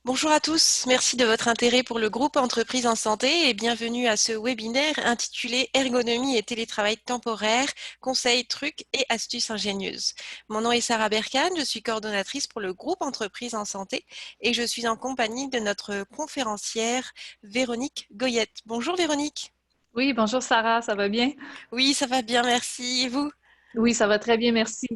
Bonjour à tous, merci de votre intérêt pour le groupe Entreprises en santé et bienvenue à ce webinaire intitulé Ergonomie et télétravail temporaire, conseils, trucs et astuces ingénieuses. Mon nom est Sarah Berkane, je suis coordonnatrice pour le groupe Entreprises en santé et je suis en compagnie de notre conférencière Véronique Goyette. Bonjour Véronique. Oui, bonjour Sarah, ça va bien? Oui, ça va bien, merci. Et vous? Oui, ça va très bien, merci.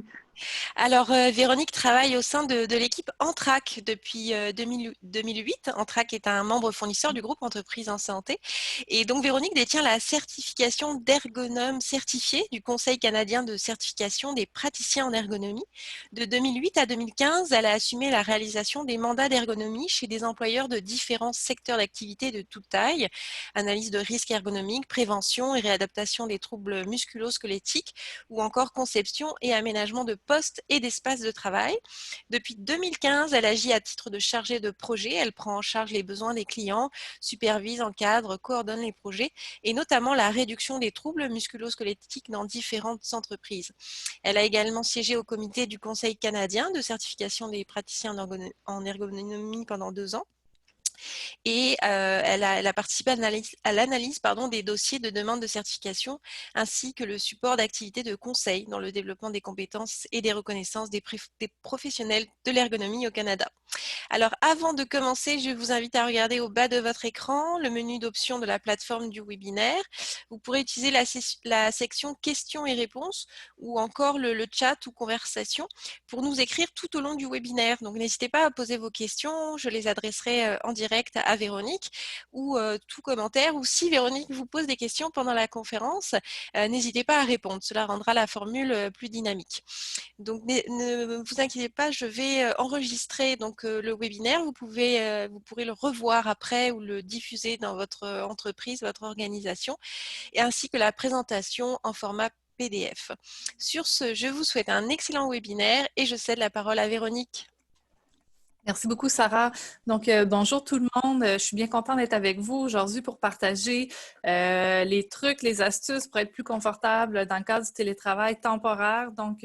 Alors, Véronique travaille au sein de l'équipe Entrac depuis 2008. Entrac est un membre fournisseur du groupe Entreprises en santé. Et donc, Véronique détient la certification d'ergonome certifié du Conseil canadien de certification des praticiens en ergonomie. De 2008 à 2015, elle a assumé la réalisation des mandats d'ergonomie chez des employeurs de différents secteurs d'activité de toute taille, analyse de risques ergonomiques, prévention et réadaptation des troubles musculo-squelettiques, ou encore conception et aménagement de postes et d'espaces de travail. Depuis 2015, elle agit à titre de chargée de projet. Elle prend en charge les besoins des clients, supervise, encadre, coordonne les projets et notamment la réduction des troubles musculo-squelettiques dans différentes entreprises. Elle a également siégé au comité du Conseil canadien de certification des praticiens en ergonomie pendant 2 ans et elle a participé à l'analyse des dossiers de demande de certification ainsi que le support d'activités de conseil dans le développement des compétences et des reconnaissances des professionnels de l'ergonomie au Canada. Alors, avant de commencer, je vous invite à regarder au bas de votre écran le menu d'options de la plateforme du webinaire. Vous pourrez utiliser la section questions et réponses ou encore le chat ou conversation pour nous écrire tout au long du webinaire. Donc, n'hésitez pas à poser vos questions. Je les adresserai en direct à Véronique ou tout commentaire. Ou si Véronique vous pose des questions pendant la conférence, n'hésitez pas à répondre. Cela rendra la formule plus dynamique. Donc, ne vous inquiétez pas, je vais enregistrer donc le webinaire. Vous pourrez le revoir après ou le diffuser dans votre entreprise, votre organisation, et ainsi que la présentation en format PDF. Sur ce, je vous souhaite un excellent webinaire et je cède la parole à Véronique. Merci beaucoup, Sarah. Donc, bonjour tout le monde. Je suis bien contente d'être avec vous aujourd'hui pour partager les trucs, les astuces pour être plus confortable dans le cadre du télétravail temporaire. Donc,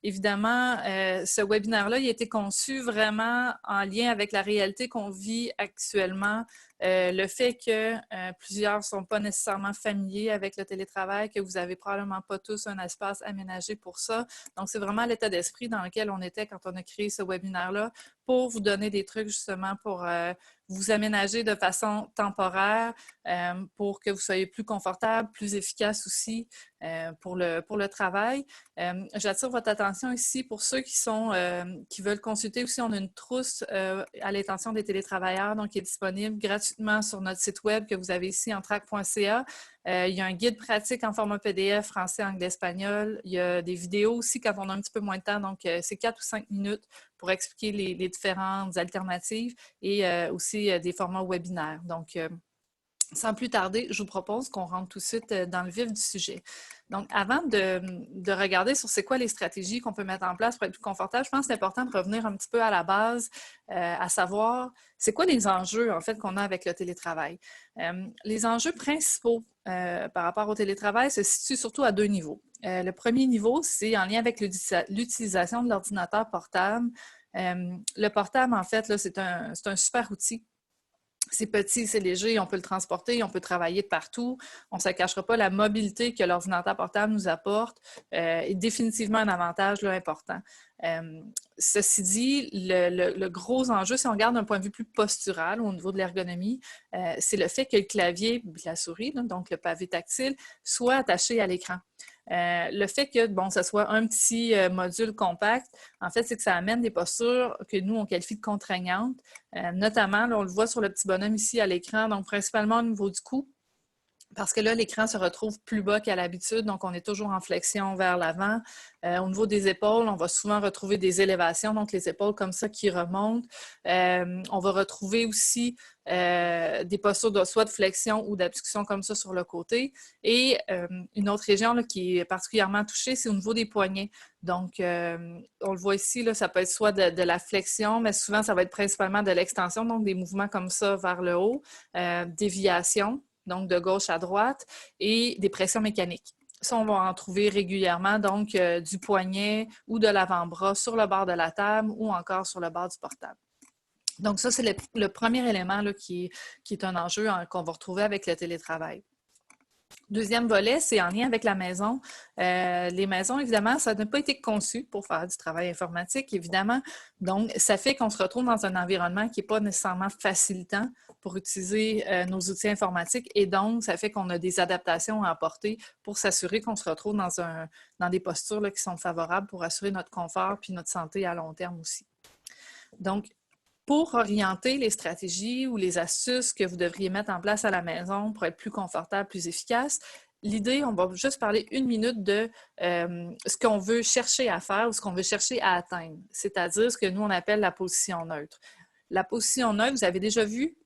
évidemment, ce webinaire-là, il a été conçu vraiment en lien avec la réalité qu'on vit actuellement. Le fait que plusieurs ne sont pas nécessairement familiers avec le télétravail, que vous n'avez probablement pas tous un espace aménagé pour ça. Donc, c'est vraiment l'état d'esprit dans lequel on était quand on a créé ce webinaire-là pour vous donner des trucs justement pour vous aménager de façon temporaire pour que vous soyez plus confortable, plus efficace aussi pour le travail. J'attire votre attention ici pour ceux qui veulent consulter aussi. On a une trousse à l'intention des télétravailleurs, donc qui est disponible gratuitement sur notre site web que vous avez ici, entrac.ca. Il y a un guide pratique en format PDF, français, anglais, espagnol. Il y a des vidéos aussi quand on a un petit peu moins de temps, donc c'est 4 ou 5 minutes pour expliquer les différentes alternatives et aussi des formats webinaires. Donc, sans plus tarder, je vous propose qu'on rentre tout de suite dans le vif du sujet. Donc, avant de regarder sur c'est quoi les stratégies qu'on peut mettre en place pour être plus confortable, je pense que c'est important de revenir un petit peu à la base, à savoir c'est quoi les enjeux en fait qu'on a avec le télétravail. Les enjeux principaux par rapport au télétravail se situent surtout à deux niveaux. Le premier niveau, c'est en lien avec l'utilisation de l'ordinateur portable. Le portable, en fait, là, c'est un super outil. C'est petit, c'est léger, on peut le transporter, on peut travailler de partout. On ne se cachera pas, la mobilité que l'ordinateur portable nous apporte est définitivement un avantage là, important. Ceci dit, le gros enjeu, si on regarde d'un point de vue plus postural au niveau de l'ergonomie, c'est le fait que le clavier, la souris, là, donc le pavé tactile, soit attaché à l'écran. Le fait que, bon, ce soit un petit module compact, en fait, c'est que ça amène des postures que nous, on qualifie de contraignantes. Notamment, là, on le voit sur le petit bonhomme ici à l'écran, donc principalement au niveau du cou, parce que là, l'écran se retrouve plus bas qu'à l'habitude, donc on est toujours en flexion vers l'avant. Au niveau des épaules, on va souvent retrouver des élévations, donc les épaules comme ça qui remontent. On va retrouver aussi des postures soit de flexion ou d'abduction comme ça sur le côté. Et une autre région là, qui est particulièrement touchée, c'est au niveau des poignets. Donc, on le voit ici, là, ça peut être soit de la flexion, mais souvent, ça va être principalement de l'extension, donc des mouvements comme ça vers le haut, déviation, donc de gauche à droite, et des pressions mécaniques. Ça, on va en trouver régulièrement, donc du poignet ou de l'avant-bras sur le bord de la table ou encore sur le bord du portable. Donc ça, c'est le premier élément là, qui est un enjeu qu'on va retrouver avec le télétravail. Deuxième volet, c'est en lien avec la maison. Les maisons, évidemment, ça n'a pas été conçu pour faire du travail informatique, évidemment. Donc, ça fait qu'on se retrouve dans un environnement qui n'est pas nécessairement facilitant pour utiliser nos outils informatiques. Et donc, ça fait qu'on a des adaptations à apporter pour s'assurer qu'on se retrouve dans des postures là, qui sont favorables pour assurer notre confort puis notre santé à long terme aussi. Donc, pour orienter les stratégies ou les astuces que vous devriez mettre en place à la maison pour être plus confortable, plus efficace, l'idée, on va juste parler 1 minute de ce qu'on veut chercher à faire ou ce qu'on veut chercher à atteindre, c'est-à-dire ce que nous, on appelle la position neutre. La position neutre, vous avez déjà vu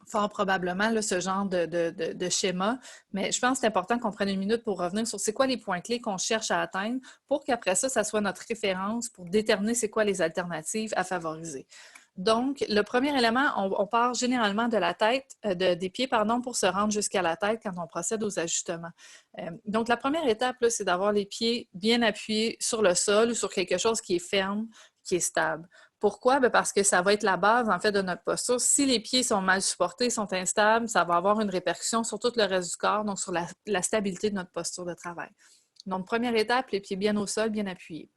fort probablement là, ce genre de schéma, mais je pense que c'est important qu'on prenne 1 minute pour revenir sur c'est quoi les points clés qu'on cherche à atteindre pour qu'après ça, ça soit notre référence pour déterminer c'est quoi les alternatives à favoriser. Donc, le premier élément, on part généralement de la tête, des pieds, pardon, pour se rendre jusqu'à la tête quand on procède aux ajustements. Donc, la première étape, c'est d'avoir les pieds bien appuyés sur le sol ou sur quelque chose qui est ferme, qui est stable. Pourquoi? Bien parce que ça va être la base, en fait, de notre posture. Si les pieds sont mal supportés, sont instables, ça va avoir une répercussion sur tout le reste du corps, donc sur la stabilité de notre posture de travail. Donc, première étape, les pieds bien au sol, bien appuyés.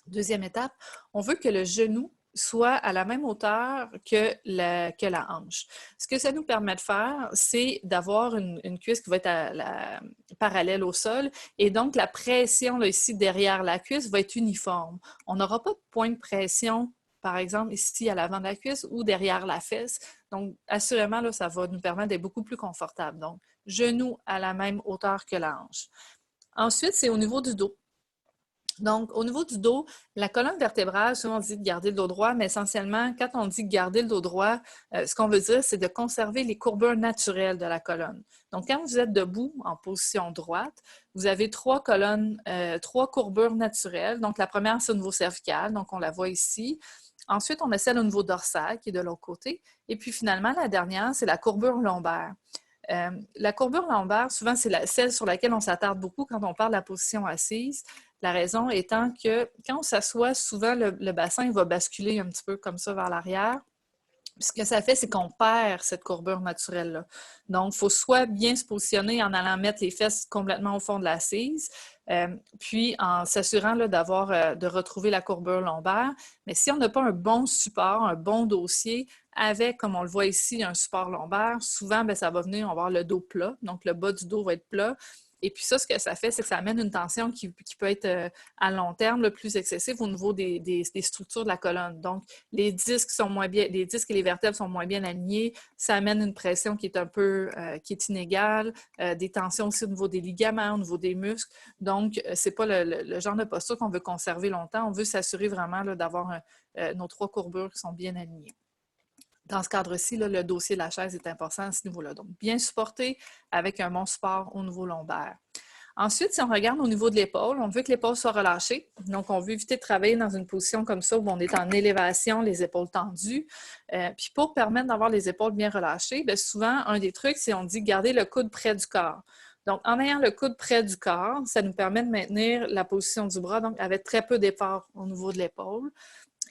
Deuxième étape, on veut que le genou soit à la même hauteur que la hanche. Ce que ça nous permet de faire, c'est d'avoir une cuisse qui va être parallèle au sol et donc la pression là, ici derrière la cuisse va être uniforme. On n'aura pas de point de pression, par exemple, ici à l'avant de la cuisse ou derrière la fesse. Donc, assurément, là, ça va nous permettre d'être beaucoup plus confortable. Donc, genou à la même hauteur que la hanche. Ensuite, c'est au niveau du dos. Donc, au niveau du dos, la colonne vertébrale, souvent on dit de garder le dos droit, mais essentiellement, quand on dit garder le dos droit, ce qu'on veut dire, c'est de conserver les courbures naturelles de la colonne. Donc, quand vous êtes debout en position droite, vous avez trois courbures naturelles. Donc, la première, c'est au niveau cervical, donc on la voit ici. Ensuite, on a celle au niveau dorsal, qui est de l'autre côté. Et puis, finalement, la dernière, c'est la courbure lombaire. La courbure lombaire, souvent, c'est celle sur laquelle on s'attarde beaucoup quand on parle de la position assise. La raison étant que quand on s'assoit, souvent le bassin va basculer un petit peu comme ça vers l'arrière. Ce que ça fait, c'est qu'on perd cette courbure naturelle-là. Donc, il faut soit bien se positionner en allant mettre les fesses complètement au fond de l'assise, puis en s'assurant de retrouver la courbure lombaire. Mais si on n'a pas un bon support, un bon dossier, avec, comme on le voit ici, un support lombaire, souvent, bien, ça va venir, on va avoir le dos plat. Donc, le bas du dos va être plat. Et puis ça, ce que ça fait, c'est que ça amène une tension qui peut être à long terme le plus excessive au niveau des structures de la colonne. Donc, les disques et les vertèbres sont moins bien alignés. Ça amène une pression qui est un peu qui est inégale, des tensions aussi au niveau des ligaments, au niveau des muscles. Donc, c'est pas le genre de posture qu'on veut conserver longtemps. On veut s'assurer vraiment d'avoir nos trois courbures qui sont bien alignées. Dans ce cadre-ci, le dossier de la chaise est important à ce niveau-là. Donc, bien supporté avec un bon support au niveau lombaire. Ensuite, si on regarde au niveau de l'épaule, on veut que l'épaule soit relâchée. Donc, on veut éviter de travailler dans une position comme ça où on est en élévation, les épaules tendues. Puis, pour permettre d'avoir les épaules bien relâchées, bien souvent, un des trucs, c'est on dit garder le coude près du corps. Donc, en ayant le coude près du corps, ça nous permet de maintenir la position du bras, donc avec très peu d'effort au niveau de l'épaule.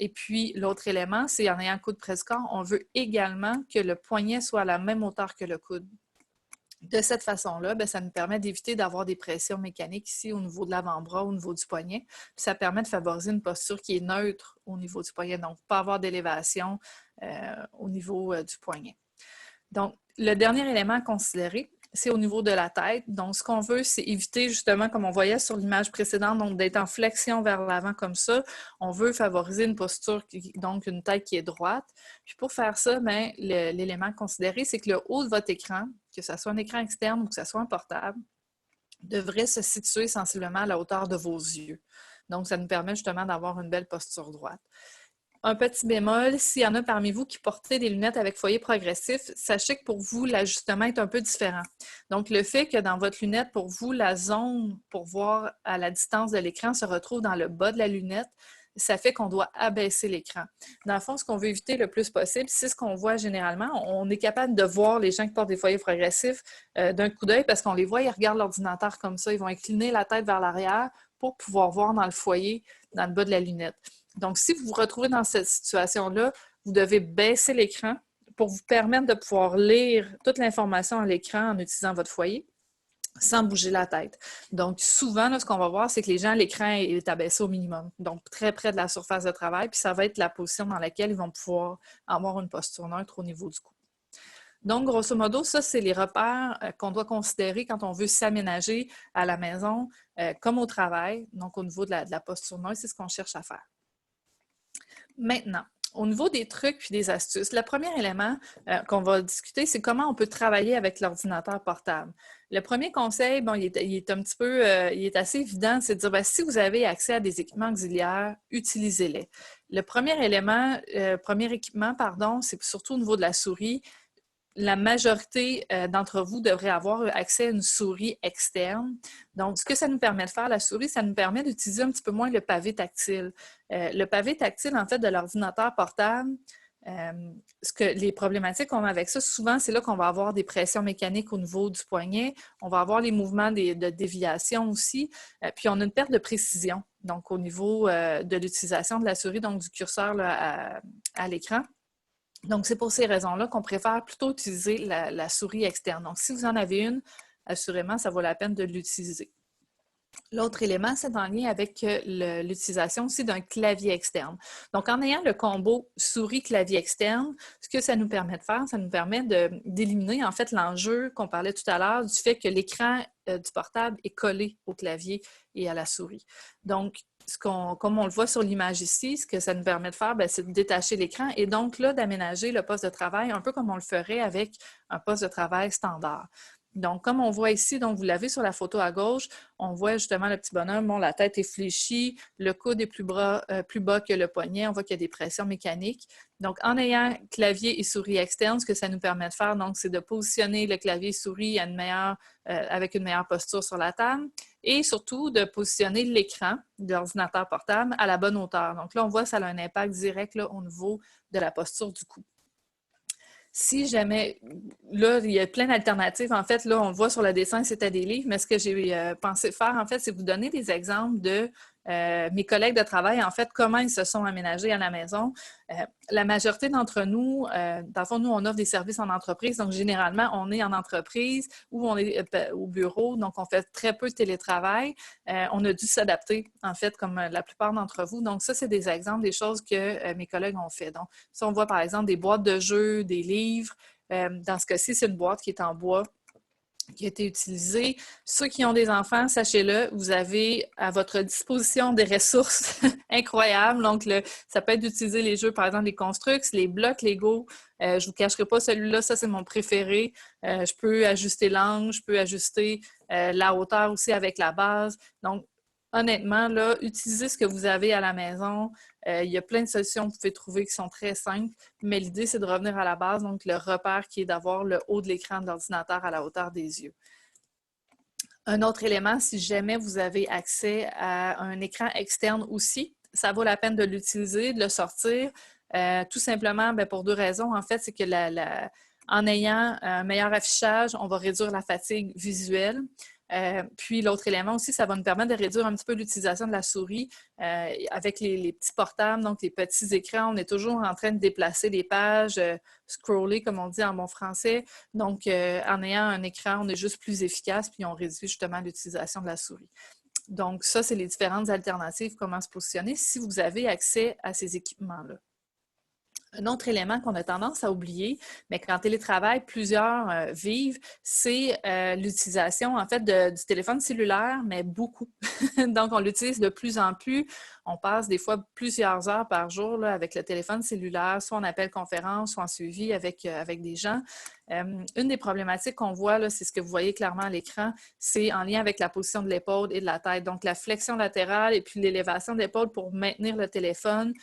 Et puis, l'autre élément, c'est en ayant le coude près du corps, on veut également que le poignet soit à la même hauteur que le coude. De cette façon-là, bien, ça nous permet d'éviter d'avoir des pressions mécaniques ici au niveau de l'avant-bras, au niveau du poignet. Puis ça permet de favoriser une posture qui est neutre au niveau du poignet, donc pas avoir d'élévation au niveau du poignet. Donc, le dernier élément à considérer, c'est au niveau de la tête. Donc, ce qu'on veut, c'est éviter justement, comme on voyait sur l'image précédente, donc d'être en flexion vers l'avant comme ça. On veut favoriser une posture, donc une tête qui est droite. Puis pour faire ça, bien, l'élément à considérer, c'est que le haut de votre écran, que ce soit un écran externe ou que ce soit un portable, devrait se situer sensiblement à la hauteur de vos yeux. Donc, ça nous permet justement d'avoir une belle posture droite. Un petit bémol, s'il y en a parmi vous qui portez des lunettes avec foyer progressif, sachez que pour vous, l'ajustement est un peu différent. Donc, le fait que dans votre lunette, pour vous, la zone pour voir à la distance de l'écran se retrouve dans le bas de la lunette, ça fait qu'on doit abaisser l'écran. Dans le fond, ce qu'on veut éviter le plus possible, c'est ce qu'on voit généralement. On est capable de voir les gens qui portent des foyers progressifs d'un coup d'œil parce qu'on les voit, ils regardent l'ordinateur comme ça, ils vont incliner la tête vers l'arrière pour pouvoir voir dans le foyer, dans le bas de la lunette. Donc, si vous vous retrouvez dans cette situation-là, vous devez baisser l'écran pour vous permettre de pouvoir lire toute l'information à l'écran en utilisant votre foyer sans bouger la tête. Donc, souvent, là, ce qu'on va voir, c'est que les gens, l'écran est abaissé au minimum, donc très près de la surface de travail, puis ça va être la position dans laquelle ils vont pouvoir avoir une posture neutre au niveau du cou. Donc, grosso modo, ça, c'est les repères qu'on doit considérer quand on veut s'aménager à la maison comme au travail. Donc, au niveau de la posture neutre, c'est ce qu'on cherche à faire. Maintenant, au niveau des trucs puis des astuces, le premier élément qu'on va discuter, c'est comment on peut travailler avec l'ordinateur portable. Le premier conseil, bon, il est un petit peu, il est assez évident, c'est de dire, bien, si vous avez accès à des équipements auxiliaires, utilisez-les. Le premier élément, premier équipement, pardon, c'est surtout au niveau de la souris. La majorité d'entre vous devraient avoir accès à une souris externe. Donc, ce que ça nous permet de faire, la souris, ça nous permet d'utiliser un petit peu moins le pavé tactile. Le pavé tactile, en fait, de l'ordinateur portable, les problématiques qu'on a avec ça, souvent, c'est là qu'on va avoir des pressions mécaniques au niveau du poignet. On va avoir les mouvements de déviation aussi. Puis, on a une perte de précision, donc au niveau de l'utilisation de la souris, donc du curseur là, à l'écran. Donc, c'est pour ces raisons-là qu'on préfère plutôt utiliser la souris externe. Donc, si vous en avez une, assurément, ça vaut la peine de l'utiliser. L'autre élément, c'est en lien avec l'utilisation aussi d'un clavier externe. Donc, en ayant le combo souris-clavier externe, ce que ça nous permet de faire, ça nous permet d'éliminer en fait l'enjeu qu'on parlait tout à l'heure du fait que l'écran du portable est collé au clavier et à la souris. Donc, comme on le voit sur l'image ici, ce que ça nous permet de faire, c'est de détacher l'écran et donc là, d'aménager le poste de travail un peu comme on le ferait avec un poste de travail standard. Donc, comme on voit ici, donc vous l'avez sur la photo à gauche, on voit justement le petit bonhomme, bon, la tête est fléchie, le coude est plus bas que le poignet, on voit qu'il y a des pressions mécaniques. Donc, en ayant clavier et souris externe, ce que ça nous permet de faire, donc, c'est de positionner le clavier et souris avec une meilleure posture sur la table et surtout de positionner l'écran de l'ordinateur portable à la bonne hauteur. Donc là, on voit que ça a un impact direct là, au niveau de la posture du cou. Si jamais, là, il y a plein d'alternatives. En fait, là, on le voit sur le dessin, c'était des livres, mais ce que j'ai pensé faire, en fait, c'est vous donner des exemples de mes collègues de travail, en fait, comment ils se sont aménagés à la maison. La majorité d'entre nous, dans le fond, nous, on offre des services en entreprise. Donc, généralement, on est en entreprise ou on est au bureau. Donc, on fait très peu de télétravail. On a dû s'adapter, en fait, comme la plupart d'entre vous. Donc, ça, c'est des exemples des choses que mes collègues ont fait. Donc, si on voit, par exemple, des boîtes de jeux, des livres. Dans ce cas-ci, c'est une boîte qui est en bois qui a été utilisé. Ceux qui ont des enfants, sachez-le, vous avez à votre disposition des ressources incroyables. Donc, ça peut être d'utiliser les jeux, par exemple, les Construx, les blocs Lego. Je ne vous cacherai pas celui-là, ça, c'est mon préféré. Je peux ajuster l'angle, je peux ajuster la hauteur aussi avec la base. Donc, honnêtement, là, utilisez ce que vous avez à la maison. Il y a plein de solutions que vous pouvez trouver qui sont très simples, mais l'idée, c'est de revenir à la base, donc le repère qui est d'avoir le haut de l'écran de l'ordinateur à la hauteur des yeux. Un autre élément, si jamais vous avez accès à un écran externe aussi, ça vaut la peine de l'utiliser, de le sortir, tout simplement pour deux raisons. En fait, c'est que en ayant un meilleur affichage, on va réduire la fatigue visuelle. Puis l'autre élément aussi, ça va nous permettre de réduire un petit peu l'utilisation de la souris avec les petits portables, donc les petits écrans. On est toujours en train de déplacer les pages, scroller comme on dit en bon français. Donc, en ayant un écran, on est juste plus efficace puis on réduit justement l'utilisation de la souris. Donc, ça, c'est les différentes alternatives, comment se positionner si vous avez accès à ces équipements-là. Un autre élément qu'on a tendance à oublier, mais qu'en télétravail, plusieurs vivent, c'est l'utilisation en fait du téléphone cellulaire, mais beaucoup. Donc, on l'utilise de plus en plus. On passe des fois plusieurs heures par jour là, avec le téléphone cellulaire, soit en appel conférence, soit en suivi avec des gens. Une des problématiques qu'on voit, c'est ce que vous voyez clairement à l'écran, c'est en lien avec la position de l'épaule et de la tête. Donc, la flexion latérale et puis l'élévation de l'épaule pour maintenir le téléphone,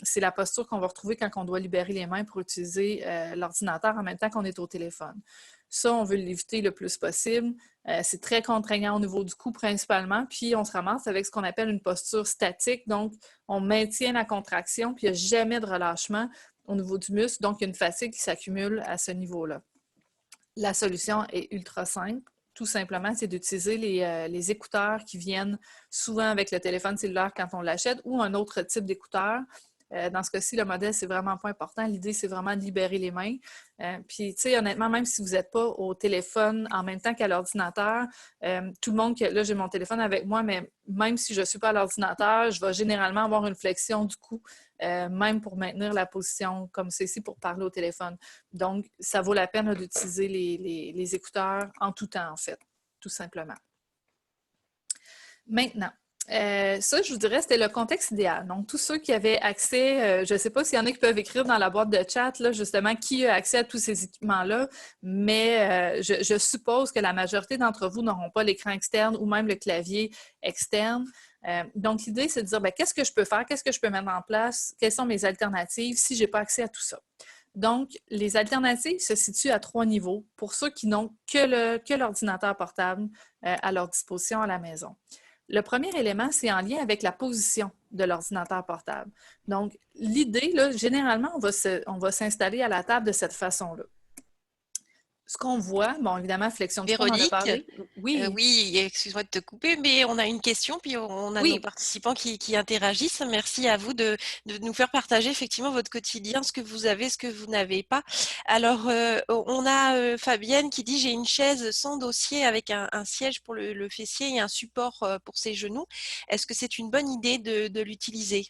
c'est la posture qu'on va retrouver quand on doit libérer les mains pour utiliser l'ordinateur en même temps qu'on est au téléphone. Ça, on veut l'éviter le plus possible. C'est très contraignant au niveau du cou principalement, puis on se ramasse avec ce qu'on appelle une posture statique. Donc, on maintient la contraction, puis il n'y a jamais de relâchement au niveau du muscle. Donc, il y a une fatigue qui s'accumule à ce niveau-là. La solution est ultra simple. Tout simplement, c'est d'utiliser les écouteurs qui viennent souvent avec le téléphone cellulaire quand on l'achète ou un autre type d'écouteur. Dans ce cas-ci, le modèle, c'est vraiment pas important. L'idée, c'est vraiment de libérer les mains. Puis, tu sais, honnêtement, même si vous n'êtes pas au téléphone en même temps qu'à l'ordinateur, tout le monde, là, j'ai mon téléphone avec moi, mais même si je ne suis pas à l'ordinateur, je vais généralement avoir une flexion du cou, même pour maintenir la position comme ceci pour parler au téléphone. Donc, ça vaut la peine d'utiliser les écouteurs en tout temps, en fait, tout simplement. Maintenant, ça, je vous dirais, c'était le contexte idéal. Donc, tous ceux qui avaient accès, je ne sais pas s'il y en a qui peuvent écrire dans la boîte de chat, là, justement, qui a accès à tous ces équipements-là, mais je suppose que la majorité d'entre vous n'auront pas l'écran externe ou même le clavier externe. Donc, l'idée, c'est de dire, bien, qu'est-ce que je peux faire? Qu'est-ce que je peux mettre en place? Quelles sont mes alternatives si je n'ai pas accès à tout ça? Donc, les alternatives se situent à 3 niveaux pour ceux qui n'ont que l'ordinateur portable à leur disposition à la maison. Le premier élément, c'est en lien avec la position de l'ordinateur portable. Donc, l'idée, là, généralement, on va s'installer à la table de cette façon-là. Ce qu'on voit, bon, évidemment, flexion du cou, on en a Véronique, parlé. Oui, oui, excuse-moi de te couper, mais on a une question, puis on a nos oui. participants qui interagissent. Merci à vous de nous faire partager effectivement votre quotidien, ce que vous avez, ce que vous n'avez pas. Alors, on a Fabienne qui dit: j'ai une chaise sans dossier avec un siège pour le fessier et un support pour ses genoux. Est-ce que c'est une bonne idée de l'utiliser?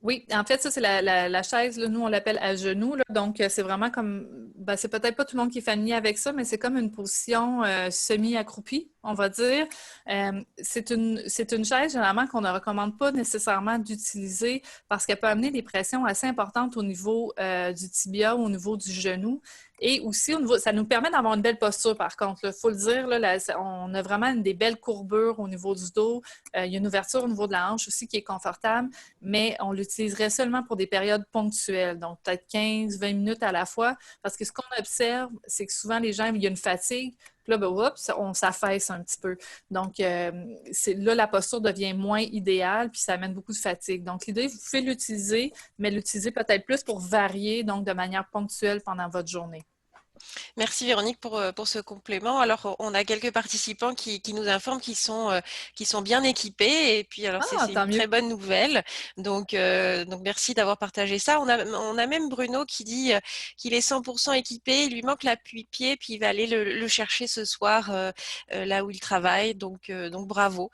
Oui, en fait, ça, c'est la chaise, là, nous, on l'appelle à genoux. Là, donc, c'est vraiment comme, ben, c'est peut-être pas tout le monde qui est familier avec ça, mais c'est comme une position semi-accroupie, on va dire. C'est une chaise, généralement, qu'on ne recommande pas nécessairement d'utiliser parce qu'elle peut amener des pressions assez importantes au niveau du tibia, au niveau du genou. Et aussi, ça nous permet d'avoir une belle posture, par contre. Il faut le dire, là, on a vraiment des belles courbures au niveau du dos. Il y a une ouverture au niveau de la hanche aussi qui est confortable, mais on l'utiliserait seulement pour des périodes ponctuelles, donc peut-être 15-20 minutes à la fois, parce que ce qu'on observe, c'est que souvent les gens, il y a une fatigue, puis là, ben, oups, on s'affaisse un petit peu. Donc, là, la posture devient moins idéale, puis ça amène beaucoup de fatigue. Donc, l'idée, vous pouvez l'utiliser, mais l'utiliser peut-être plus pour varier, donc de manière ponctuelle pendant votre journée. Merci Véronique pour ce complément. Alors, on a quelques participants qui nous informent qu'ils sont bien équipés. Et puis, alors, Ah, c'est tant une mieux. très bonne nouvelle. Donc merci d'avoir partagé ça. On a même Bruno qui dit qu'il est 100% équipé. Il lui manque l'appui-pied, puis il va aller le chercher ce soir là où il travaille. Donc bravo.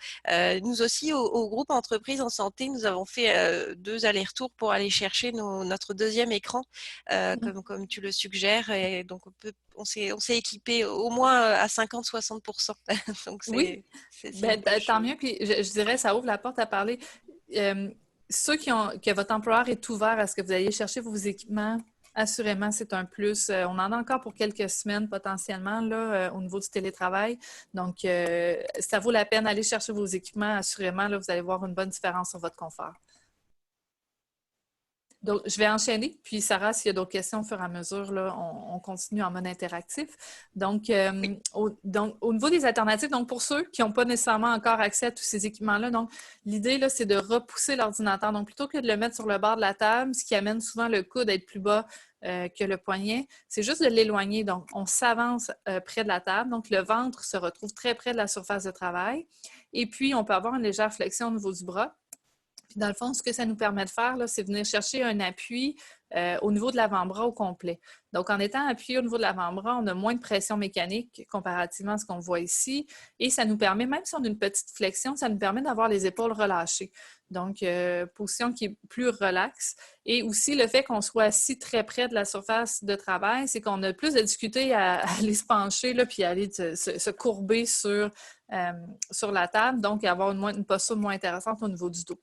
Nous aussi, au groupe Entreprise en Santé, nous avons fait 2 allers-retours pour aller chercher notre deuxième écran, comme tu le suggères. Et donc, on s'est équipé au moins à 50-60%. Donc, Oui, c'est une ben, bonne tant chose. mieux. Puis je dirais, ça ouvre la porte à parler. Euh, Ceux que votre employeur est ouvert à ce que vous alliez chercher vos équipements, assurément, c'est un plus. On en a encore pour quelques semaines potentiellement là, au niveau du télétravail. Donc, ça vaut la peine d'aller chercher vos équipements. Assurément, là, vous allez voir une bonne différence sur votre confort. Donc, je vais enchaîner. Puis, Sarah, s'il y a d'autres questions au fur et à mesure, là, on continue en mode interactif. Donc, Oui. au niveau des alternatives, donc pour ceux qui n'ont pas nécessairement encore accès à tous ces équipements-là, donc l'idée, là, c'est de repousser l'ordinateur. Donc, plutôt que de le mettre sur le bord de la table, ce qui amène souvent le coude à être plus bas que le poignet, c'est juste de l'éloigner. Donc, on s'avance près de la table. Donc, le ventre se retrouve très près de la surface de travail. Et puis, on peut avoir une légère flexion au niveau du bras. Puis dans le fond, ce que ça nous permet de faire, là, c'est venir chercher un appui au niveau de l'avant-bras au complet. Donc, en étant appuyé au niveau de l'avant-bras, on a moins de pression mécanique comparativement à ce qu'on voit ici. Et ça nous permet, même si on a une petite flexion, ça nous permet d'avoir les épaules relâchées. Donc, position qui est plus relaxe. Et aussi, le fait qu'on soit assis très près de la surface de travail, c'est qu'on a plus de difficulté à aller se pencher, là, puis à aller se courber sur la table, donc avoir une posture moins intéressante au niveau du dos.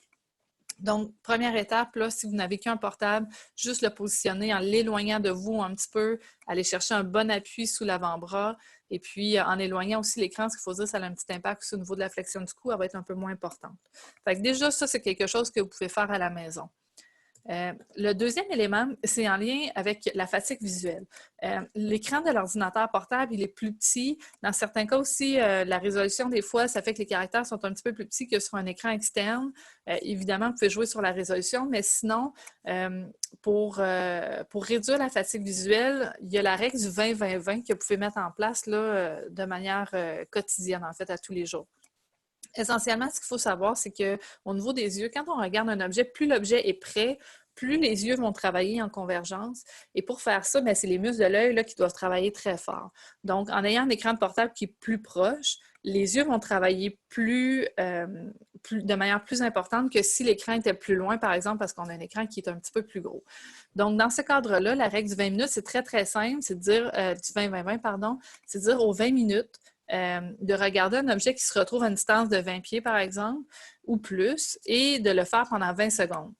Donc, première étape, là, si vous n'avez qu'un portable, juste le positionner en l'éloignant de vous un petit peu, aller chercher un bon appui sous l'avant-bras et puis en éloignant aussi l'écran, ce qu'il faut dire, ça a un petit impact aussi au niveau de la flexion du cou, elle va être un peu moins importante. Fait que déjà, ça, c'est quelque chose que vous pouvez faire à la maison. Le deuxième élément, c'est en lien avec la fatigue visuelle. L'écran de l'ordinateur portable, il est plus petit. Dans certains cas aussi, la résolution, des fois, ça fait que les caractères sont un petit peu plus petits que sur un écran externe. Évidemment, vous pouvez jouer sur la résolution, mais sinon, pour réduire la fatigue visuelle, il y a la règle du 20-20-20 que vous pouvez mettre en place là, de manière quotidienne, en fait, à tous les jours. Essentiellement, ce qu'il faut savoir, c'est qu'au niveau des yeux, quand on regarde un objet, plus l'objet est près, plus les yeux vont travailler en convergence. Et pour faire ça, c'est les muscles de l'œil là, qui doivent travailler très fort. Donc, en ayant un écran de portable qui est plus proche, les yeux vont travailler de manière plus importante que si l'écran était plus loin, par exemple, parce qu'on a un écran qui est un petit peu plus gros. Donc, dans ce cadre-là, la règle du 20 minutes, c'est très, très simple. C'est de dire, du 20-20-20, pardon, c'est de dire aux 20 minutes, de regarder un objet qui se retrouve à une distance de 20 pieds, par exemple, ou plus, et de le faire pendant 20 secondes.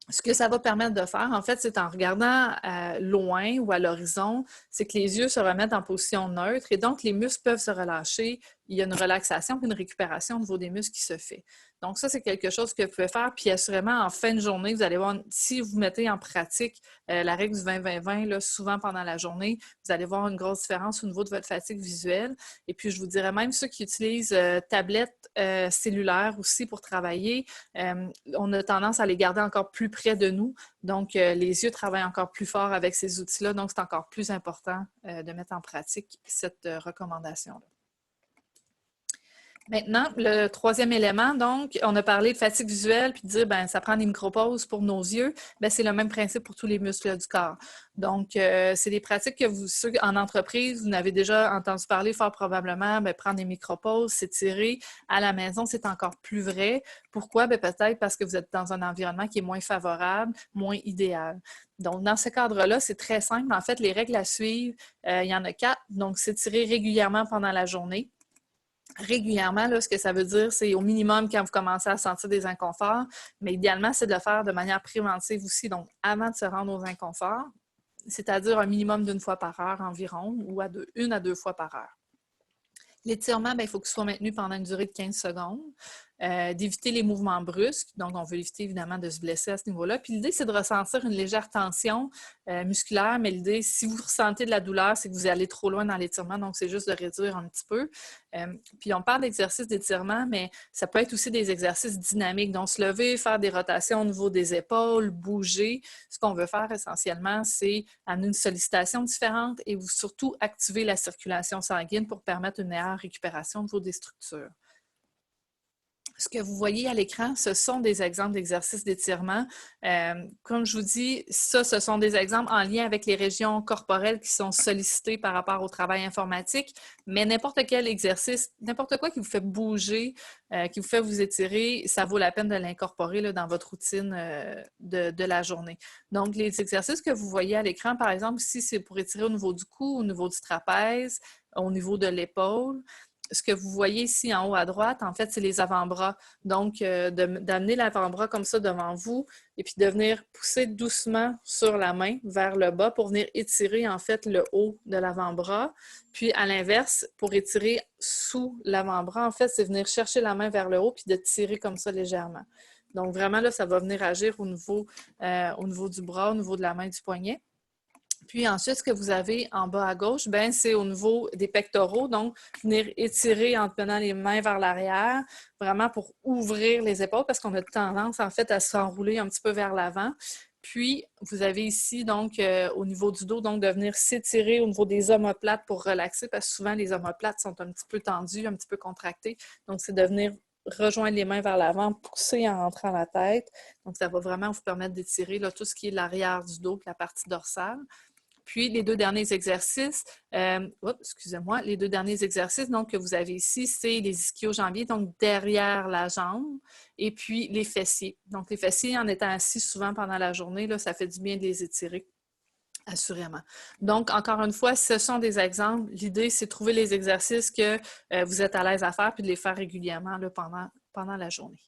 Ce que ça va permettre de faire, en fait, c'est en regardant loin ou à l'horizon, c'est que les yeux se remettent en position neutre et donc les muscles peuvent se relâcher. Il y a une relaxation et une récupération au niveau des muscles qui se fait. Donc ça, c'est quelque chose que vous pouvez faire. Puis assurément, en fin de journée, vous allez voir, si vous mettez en pratique la règle du 20-20-20, souvent pendant la journée, vous allez voir une grosse différence au niveau de votre fatigue visuelle. Et puis, je vous dirais même ceux qui utilisent tablettes cellulaires aussi pour travailler, on a tendance à les garder encore plus près de nous. Donc, les yeux travaillent encore plus fort avec ces outils-là. Donc, c'est encore plus important de mettre en pratique cette recommandation-là. Maintenant, le troisième élément, donc, on a parlé de fatigue visuelle, puis de dire, ça prend des micropauses pour nos yeux. C'est le même principe pour tous les muscles du corps. Donc, c'est des pratiques que ceux en entreprise, vous n'avez déjà entendu parler fort probablement, prendre des micropauses, s'étirer. À la maison, c'est encore plus vrai. Pourquoi? Peut-être parce que vous êtes dans un environnement qui est moins favorable, moins idéal. Donc, dans ce cadre-là, c'est très simple. En fait, les règles à suivre, il y en a 4. Donc, s'étirer régulièrement pendant la journée. Régulièrement, là, ce que ça veut dire, c'est au minimum quand vous commencez à sentir des inconforts, mais idéalement, c'est de le faire de manière préventive aussi, donc avant de se rendre aux inconforts, c'est-à-dire un minimum d'une fois par heure environ, ou une à deux fois par heure. L'étirement, il faut qu'il soit maintenu pendant une durée de 15 secondes. D'éviter les mouvements brusques. Donc, on veut éviter évidemment de se blesser à ce niveau-là. Puis l'idée, c'est de ressentir une légère tension musculaire, mais l'idée, si vous ressentez de la douleur, c'est que vous allez trop loin dans l'étirement, donc c'est juste de réduire un petit peu. Puis on parle d'exercices d'étirement, mais ça peut être aussi des exercices dynamiques. Donc, se lever, faire des rotations au niveau des épaules, bouger. Ce qu'on veut faire essentiellement, c'est amener une sollicitation différente et surtout activer la circulation sanguine pour permettre une meilleure récupération au niveau des structures. Ce que vous voyez à l'écran, ce sont des exemples d'exercices d'étirement. Comme je vous dis, ce sont des exemples en lien avec les régions corporelles qui sont sollicitées par rapport au travail informatique, mais n'importe quel exercice, n'importe quoi qui vous fait bouger, qui vous fait vous étirer, ça vaut la peine de l'incorporer dans votre routine de la journée. Donc, les exercices que vous voyez à l'écran, par exemple, si c'est pour étirer au niveau du cou, au niveau du trapèze, au niveau de l'épaule, ce que vous voyez ici en haut à droite, en fait, c'est les avant-bras. Donc, d'amener l'avant-bras comme ça devant vous et puis de venir pousser doucement sur la main vers le bas pour venir étirer, en fait, le haut de l'avant-bras. Puis, à l'inverse, pour étirer sous l'avant-bras, en fait, c'est venir chercher la main vers le haut puis de tirer comme ça légèrement. Donc, vraiment, là, ça va venir agir au niveau du bras, au niveau de la main, du poignet. Puis ensuite, ce que vous avez en bas à gauche, c'est au niveau des pectoraux. Donc, venir étirer en tenant les mains vers l'arrière, vraiment pour ouvrir les épaules parce qu'on a tendance, en fait, à s'enrouler un petit peu vers l'avant. Puis, vous avez ici, donc, au niveau du dos, donc, de venir s'étirer au niveau des omoplates pour relaxer parce que souvent, les omoplates sont un petit peu tendues, un petit peu contractées. Donc, c'est de venir rejoindre les mains vers l'avant, pousser en rentrant la tête. Donc, ça va vraiment vous permettre d'étirer tout ce qui est l'arrière du dos et la partie dorsale. Puis, les deux derniers exercices, les deux derniers exercices donc, que vous avez ici, c'est les ischio-jambiers, donc derrière la jambe, et puis les fessiers. Donc, les fessiers, en étant assis souvent pendant la journée, là, ça fait du bien de les étirer, assurément. Donc, encore une fois, ce sont des exemples. L'idée, c'est de trouver les exercices que vous êtes à l'aise à faire, puis de les faire régulièrement là, pendant la journée.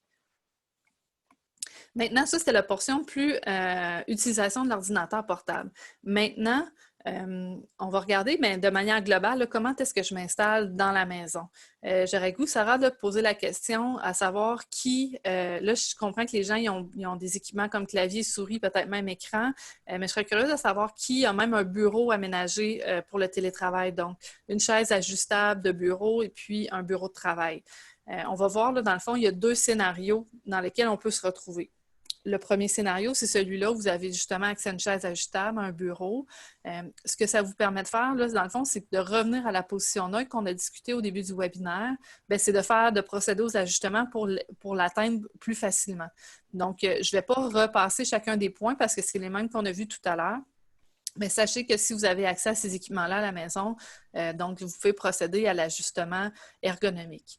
Maintenant, ça, c'était la portion plus utilisation de l'ordinateur portable. Maintenant, on va regarder de manière globale, là, comment est-ce que je m'installe dans la maison. J'aurais goût, Sarah, de poser la question à savoir qui, là, je comprends que les gens ils ont des équipements comme clavier, souris, peut-être même écran, mais je serais curieuse de savoir qui a même un bureau aménagé pour le télétravail. Donc, une chaise ajustable de bureau et puis un bureau de travail. On va voir, là, dans le fond, il y a deux scénarios dans lesquels on peut se retrouver. Le premier scénario, c'est celui-là où vous avez justement accès à une chaise ajustable, un bureau. Ce que ça vous permet de faire, là, dans le fond, c'est de revenir à la position neutre qu'on a discuté au début du webinaire. Bien, c'est de procéder aux ajustements pour l'atteindre plus facilement. Donc, je ne vais pas repasser chacun des points parce que c'est les mêmes qu'on a vus tout à l'heure. Mais sachez que si vous avez accès à ces équipements-là à la maison, donc vous pouvez procéder à l'ajustement ergonomique.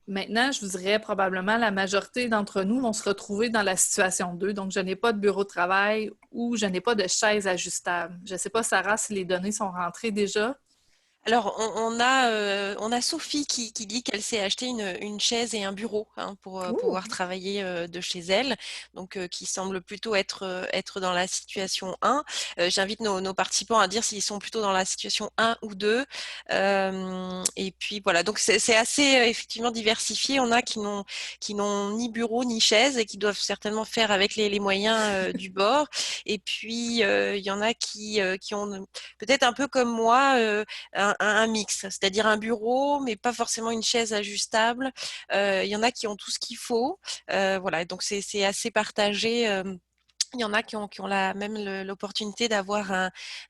Maintenant, je vous dirais probablement la majorité d'entre nous vont se retrouver dans la situation 2. Donc, je n'ai pas de bureau de travail ou je n'ai pas de chaise ajustable. Je ne sais pas, Sarah, si les données sont rentrées déjà. Alors, on a Sophie qui dit qu'elle s'est acheté une chaise et un bureau pour Ouh! pouvoir travailler de chez elle, donc qui semble plutôt être dans la situation 1. J'invite nos participants à dire s'ils sont plutôt dans la situation 1 ou 2. Et puis voilà, donc c'est assez effectivement diversifié. On a qui n'ont ni bureau ni chaise et qui doivent certainement faire avec les moyens du bord. Et puis, il y en a qui ont peut-être un peu comme moi un mix, c'est-à-dire un bureau, mais pas forcément une chaise ajustable. Il y en a qui ont tout ce qu'il faut. Voilà, donc c'est assez partagé. Il y en a qui ont même l'opportunité d'avoir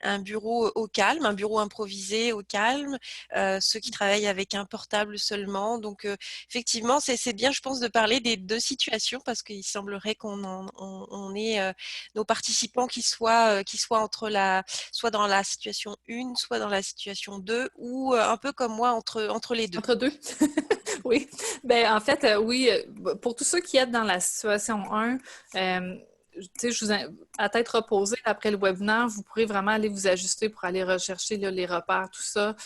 un bureau au calme, un bureau improvisé au calme, ceux qui travaillent avec un portable seulement. Donc, effectivement, c'est bien, je pense, de parler des deux situations parce qu'il semblerait on ait nos participants qui soient soit dans la situation 1, soit dans la situation 2, ou un peu comme moi, entre les deux. Entre deux? Oui. Ben en fait, oui, pour tous ceux qui êtes dans la situation 1, tu sais, à tête reposée, après le webinaire, vous pourrez vraiment aller vous ajuster pour aller rechercher là, les repères, tout ça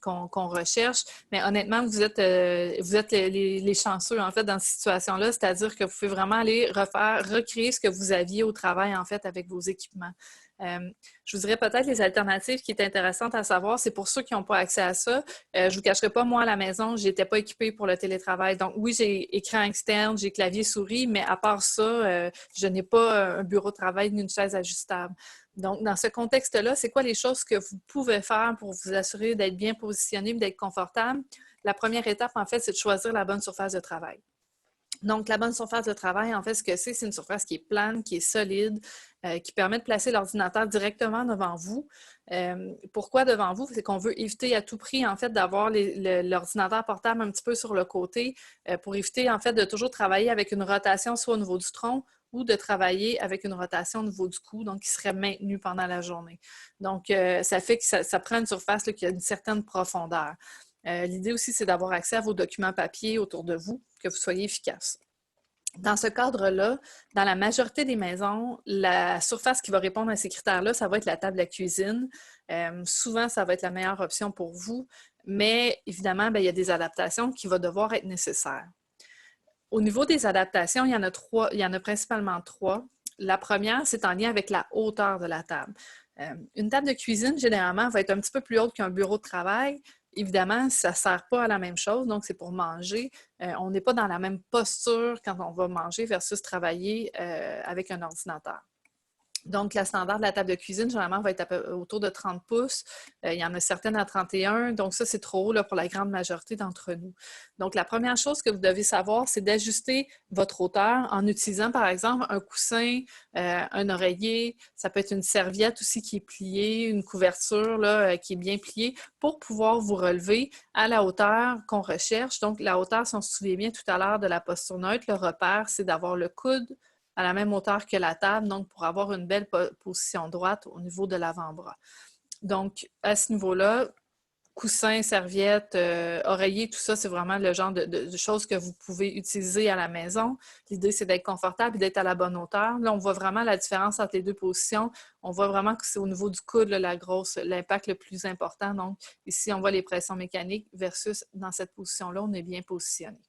qu'on recherche. Mais honnêtement, vous êtes les chanceux, en fait, dans cette situation-là, c'est-à-dire que vous pouvez vraiment aller recréer ce que vous aviez au travail, en fait, avec vos équipements. Je vous dirais peut-être les alternatives qui est intéressantes à savoir, c'est pour ceux qui n'ont pas accès à ça. Je ne vous cacherai pas, moi, à la maison, je n'étais pas équipée pour le télétravail. Donc, oui, j'ai écran externe, j'ai clavier souris, mais à part ça, je n'ai pas un bureau de travail ni une chaise ajustable. Donc, dans ce contexte-là, c'est quoi les choses que vous pouvez faire pour vous assurer d'être bien positionné et d'être confortable? La première étape, en fait, c'est de choisir la bonne surface de travail. Donc, la bonne surface de travail, en fait, ce que c'est une surface qui est plane, qui est solide, qui permet de placer l'ordinateur directement devant vous. Pourquoi devant vous? C'est qu'on veut éviter à tout prix, en fait, d'avoir l'ordinateur portable un petit peu sur le côté pour éviter, en fait, de toujours travailler avec une rotation soit au niveau du tronc ou de travailler avec une rotation au niveau du cou, donc qui serait maintenue pendant la journée. Donc, ça fait que ça prend une surface là, qui a une certaine profondeur. L'idée aussi, c'est d'avoir accès à vos documents papier autour de vous, que vous soyez efficace. Dans ce cadre-là, dans la majorité des maisons, la surface qui va répondre à ces critères-là, ça va être la table à cuisine. Souvent, ça va être la meilleure option pour vous, mais évidemment, bien, il y a des adaptations qui vont devoir être nécessaires. Au niveau des adaptations, il y en a principalement trois. La première, c'est en lien avec la hauteur de la table. Une table de cuisine, généralement, va être un petit peu plus haute qu'un bureau de travail. Évidemment, ça ne sert pas à la même chose, donc c'est pour manger. On n'est pas dans la même posture quand on va manger versus travailler avec un ordinateur. Donc, la standard de la table de cuisine, généralement, va être autour de 30 pouces. Il y en a certaines à 31. Donc, ça, c'est trop haut là, pour la grande majorité d'entre nous. Donc, la première chose que vous devez savoir, c'est d'ajuster votre hauteur en utilisant, par exemple, un coussin, un oreiller. Ça peut être une serviette aussi qui est pliée, une couverture là, qui est bien pliée pour pouvoir vous relever à la hauteur qu'on recherche. Donc, la hauteur, si on se souvient bien tout à l'heure de la posture neutre, le repère, c'est d'avoir le coude à la même hauteur que la table, donc pour avoir une belle position droite au niveau de l'avant-bras. Donc, à ce niveau-là, coussin, serviette, oreiller, tout ça, c'est vraiment le genre de choses que vous pouvez utiliser à la maison. L'idée, c'est d'être confortable et d'être à la bonne hauteur. Là, on voit vraiment la différence entre les deux positions. On voit vraiment que c'est au niveau du coude, là, l'impact le plus important. Donc, ici, on voit les pressions mécaniques versus dans cette position-là, on est bien positionné.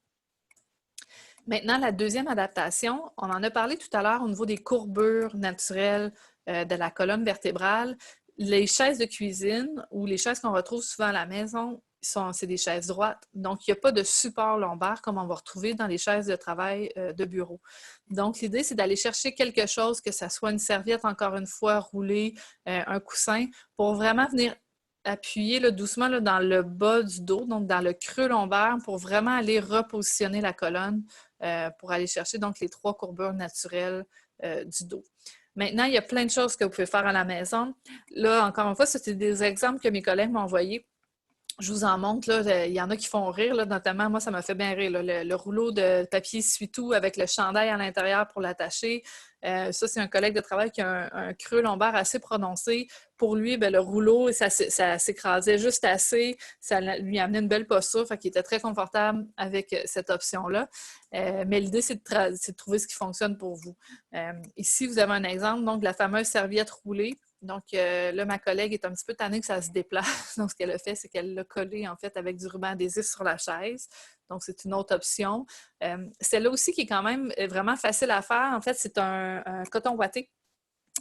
Maintenant, la deuxième adaptation, on en a parlé tout à l'heure au niveau des courbures naturelles de la colonne vertébrale. Les chaises de cuisine ou les chaises qu'on retrouve souvent à la maison, c'est des chaises droites. Donc, il n'y a pas de support lombaire comme on va retrouver dans les chaises de travail de bureau. Donc, l'idée, c'est d'aller chercher quelque chose, que ce soit une serviette, encore une fois, roulée, un coussin, pour vraiment venir appuyer là, doucement là, dans le bas du dos, donc dans le creux lombaire, pour vraiment aller repositionner la colonne pour aller chercher donc les 3 courbures naturelles du dos. Maintenant, il y a plein de choses que vous pouvez faire à la maison. Là, encore une fois, c'était des exemples que mes collègues m'ont envoyés. Je vous en montre, là, il y en a qui font rire, là, notamment, moi, ça m'a fait bien rire, là, le rouleau de papier essuie-tout avec le chandail à l'intérieur pour l'attacher. Ça, c'est un collègue de travail qui a un creux lombaire assez prononcé. Pour lui, bien, le rouleau, ça s'écrasait juste assez. Ça lui amenait une belle posture, fait qu'il était très confortable avec cette option-là. Mais l'idée, c'est de trouver ce qui fonctionne pour vous. Ici, vous avez un exemple, donc, de la fameuse serviette roulée. Donc là, ma collègue est un petit peu tannée que ça se déplace. Donc, ce qu'elle a fait, c'est qu'elle l'a collé, en fait, avec du ruban adhésif sur la chaise. Donc, c'est une autre option. Celle-là aussi qui est quand même vraiment facile à faire, en fait, c'est un coton ouaté.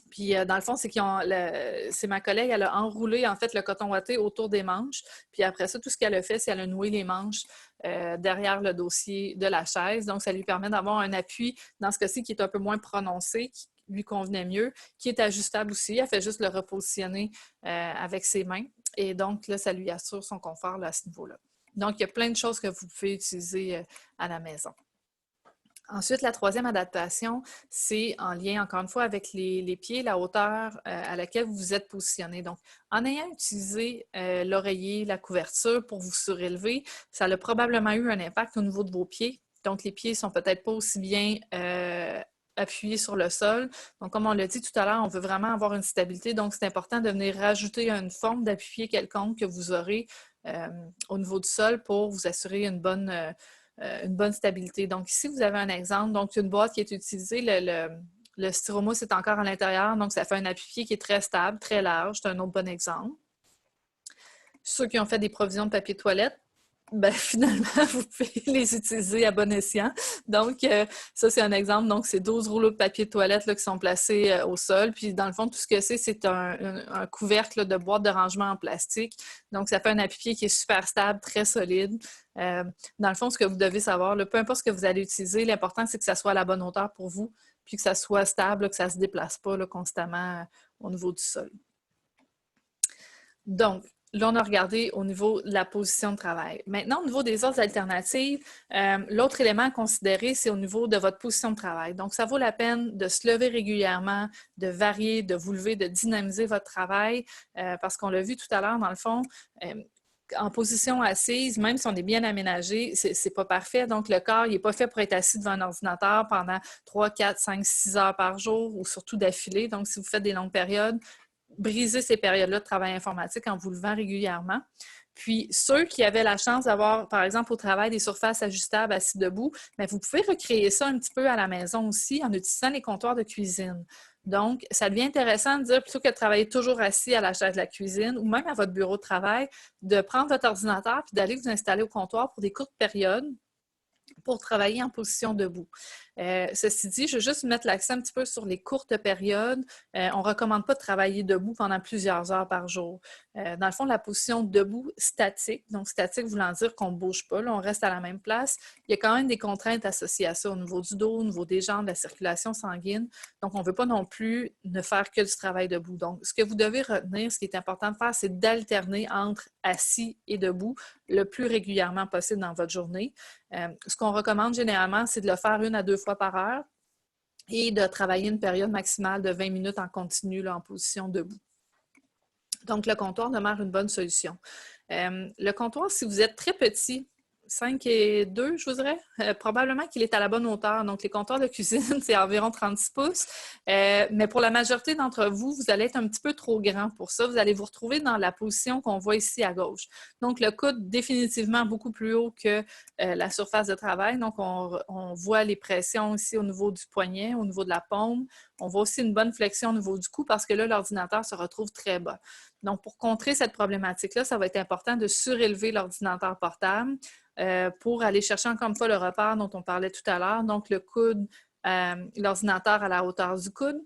Puis, dans le fond, c'est ma collègue, elle a enroulé, en fait, le coton ouaté autour des manches. Puis après ça, tout ce qu'elle a fait, c'est qu'elle a noué les manches derrière le dossier de la chaise. Donc, ça lui permet d'avoir un appui, dans ce cas-ci, qui est un peu moins prononcé, qui lui convenait mieux, qui est ajustable aussi. Elle fait juste le repositionner avec ses mains. Et donc, là, ça lui assure son confort là, à ce niveau-là. Donc, il y a plein de choses que vous pouvez utiliser à la maison. Ensuite, la troisième adaptation, c'est en lien, encore une fois, avec les pieds, la hauteur à laquelle vous vous êtes positionné. Donc, en ayant utilisé l'oreiller, la couverture pour vous surélever, ça a probablement eu un impact au niveau de vos pieds. Donc, les pieds ne sont peut-être pas aussi bien appuyés sur le sol. Donc, comme on l'a dit tout à l'heure, on veut vraiment avoir une stabilité. Donc, c'est important de venir rajouter une forme d'appui quelconque que vous aurez au niveau du sol pour vous assurer une bonne stabilité. Donc, ici, vous avez un exemple. Donc, une boîte qui est utilisée, le styromousse est encore à l'intérieur, donc ça fait un appui-pied qui est très stable, très large. C'est un autre bon exemple. Ceux qui ont fait des provisions de papier toilette, ben, finalement, vous pouvez les utiliser à bon escient. Donc, ça, c'est un exemple. Donc, c'est 12 rouleaux de papier de toilette là, qui sont placés au sol. Puis, dans le fond, tout ce que c'est un couvercle là, de boîte de rangement en plastique. Donc, ça fait un appui-pied qui est super stable, très solide. Dans le fond, ce que vous devez savoir, là, peu importe ce que vous allez utiliser, l'important, c'est que ça soit à la bonne hauteur pour vous, puis que ça soit stable, là, que ça ne se déplace pas là, constamment au niveau du sol. Donc, là, on a regardé au niveau de la position de travail. Maintenant, au niveau des autres alternatives, l'autre élément à considérer, c'est au niveau de votre position de travail. Donc, ça vaut la peine de se lever régulièrement, de varier, de vous lever, de dynamiser votre travail, parce qu'on l'a vu tout à l'heure, dans le fond, en position assise, même si on est bien aménagé, c'est pas parfait. Donc, le corps, il n'est pas fait pour être assis devant un ordinateur pendant 3, 4, 5, 6 heures par jour ou surtout d'affilée. Donc, si vous faites des longues périodes, briser ces périodes-là de travail informatique en vous levant régulièrement. Puis, ceux qui avaient la chance d'avoir, par exemple, au travail, des surfaces ajustables assis debout, bien, vous pouvez recréer ça un petit peu à la maison aussi en utilisant les comptoirs de cuisine. Donc, ça devient intéressant de dire, plutôt que de travailler toujours assis à la chaise de la cuisine ou même à votre bureau de travail, de prendre votre ordinateur puis d'aller vous installer au comptoir pour des courtes périodes pour travailler en position debout. Ceci dit, je veux juste mettre l'accent un petit peu sur les courtes périodes. On ne recommande pas de travailler debout pendant plusieurs heures par jour. Dans le fond, la position debout statique, donc statique voulant dire qu'on ne bouge pas, là, on reste à la même place, il y a quand même des contraintes associées à ça au niveau du dos, au niveau des jambes, de la circulation sanguine. Donc, on ne veut pas non plus ne faire que du travail debout. Donc, ce que vous devez retenir, ce qui est important de faire, c'est d'alterner entre assis et debout le plus régulièrement possible dans votre journée. Ce qu'on recommande généralement, c'est de le faire 1 à 2 fois par heure et de travailler une période maximale de 20 minutes en continu là, en position debout. Donc, le comptoir demeure une bonne solution. Le comptoir, si vous êtes très petit, 5 et 2, je vous dirais. Probablement qu'il est à la bonne hauteur. Donc, les comptoirs de cuisine, c'est environ 36 pouces. Mais pour la majorité d'entre vous, vous allez être un petit peu trop grand pour ça. Vous allez vous retrouver dans la position qu'on voit ici à gauche. Donc, le coude définitivement beaucoup plus haut que la surface de travail. Donc, on voit les pressions ici au niveau du poignet, au niveau de la paume. On voit aussi une bonne flexion au niveau du cou parce que là, l'ordinateur se retrouve très bas. Donc, pour contrer cette problématique-là, ça va être important de surélever l'ordinateur portable pour aller chercher encore une fois le repère dont on parlait tout à l'heure. Donc, le coude, l'ordinateur à la hauteur du coude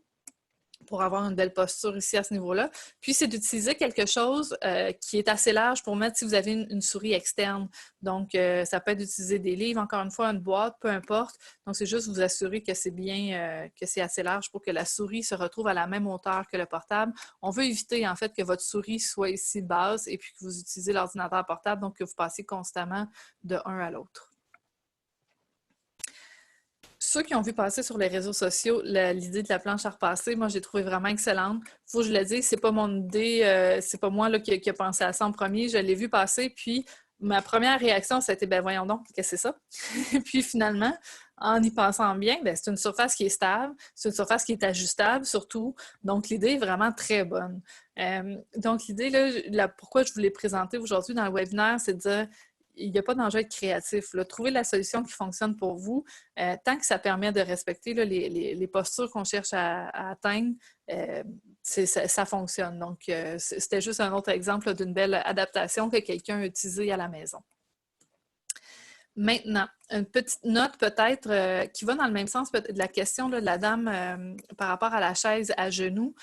pour avoir une belle posture ici à ce niveau-là. Puis, c'est d'utiliser quelque chose qui est assez large pour mettre si vous avez une souris externe. Donc, ça peut être d'utiliser des livres, encore une fois, une boîte, peu importe. Donc, c'est juste vous assurer que c'est bien, que c'est assez large pour que la souris se retrouve à la même hauteur que le portable. On veut éviter, en fait, que votre souris soit ici basse et puis que vous utilisez l'ordinateur portable, donc que vous passiez constamment de un à l'autre. Ceux qui ont vu passer sur les réseaux sociaux l'idée de la planche à repasser, moi, j'ai trouvé vraiment excellente. Faut que je le dise, c'est pas mon idée, c'est pas moi là, qui a pensé à ça en premier. Je l'ai vu passer, puis ma première réaction, c'était ben voyons donc, qu'est-ce que c'est ça? Puis finalement, en y pensant bien, ben, c'est une surface qui est stable, c'est une surface qui est ajustable surtout. Donc, l'idée est vraiment très bonne. Donc, l'idée, là, pourquoi je vous l'ai présentée aujourd'hui dans le webinaire, c'est de dire il n'y a pas d'enjeu à être créatif. Là. Trouvez la solution qui fonctionne pour vous, tant que ça permet de respecter là, les postures qu'on cherche à atteindre, ça fonctionne. Donc, c'était juste un autre exemple d'une belle adaptation que quelqu'un a utilisée à la maison. Maintenant, une petite note peut-être qui va dans le même sens de la question là, de la dame par rapport à la chaise à genoux.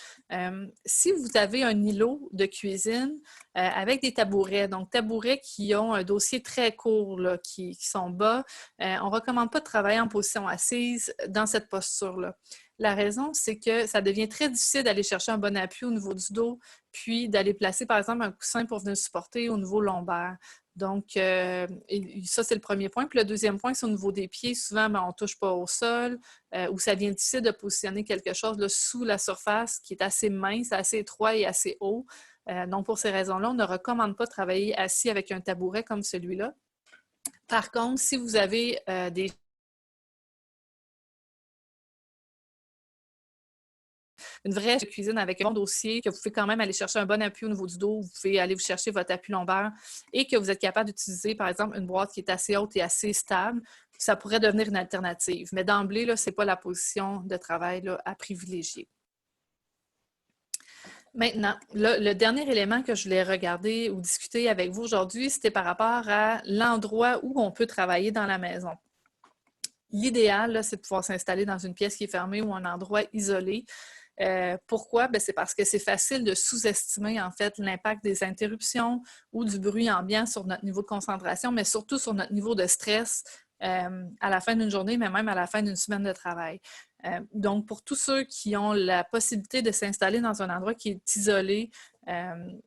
Si vous avez un îlot de cuisine avec des tabourets, donc tabourets qui ont un dossier très court, là, qui sont bas, on ne recommande pas de travailler en position assise dans cette posture-là. La raison, c'est que ça devient très difficile d'aller chercher un bon appui au niveau du dos, puis d'aller placer, par exemple, un coussin pour venir supporter au niveau lombaire. Donc, ça, c'est le premier point. Puis le deuxième point, c'est au niveau des pieds. Souvent, on ne touche pas au sol ou ça devient difficile de positionner quelque chose là, sous la surface qui est assez mince, assez étroit et assez haut. Donc, pour ces raisons-là, on ne recommande pas de travailler assis avec un tabouret comme celui-là. Par contre, si vous avez des une vraie cuisine avec un bon dossier, que vous pouvez quand même aller chercher un bon appui au niveau du dos, vous pouvez aller vous chercher votre appui lombaire et que vous êtes capable d'utiliser, par exemple, une boîte qui est assez haute et assez stable, ça pourrait devenir une alternative. Mais d'emblée, ce n'est pas la position de travail là, à privilégier. Maintenant, là, le dernier élément que je voulais regarder ou discuter avec vous aujourd'hui, c'était par rapport à l'endroit où on peut travailler dans la maison. L'idéal, c'est de pouvoir s'installer dans une pièce qui est fermée ou un endroit isolé. Pourquoi? C'est parce que c'est facile de sous-estimer en fait l'impact des interruptions ou du bruit ambiant sur notre niveau de concentration, mais surtout sur notre niveau de stress à la fin d'une journée, mais même à la fin d'une semaine de travail. Donc, pour tous ceux qui ont la possibilité de s'installer dans un endroit qui est isolé,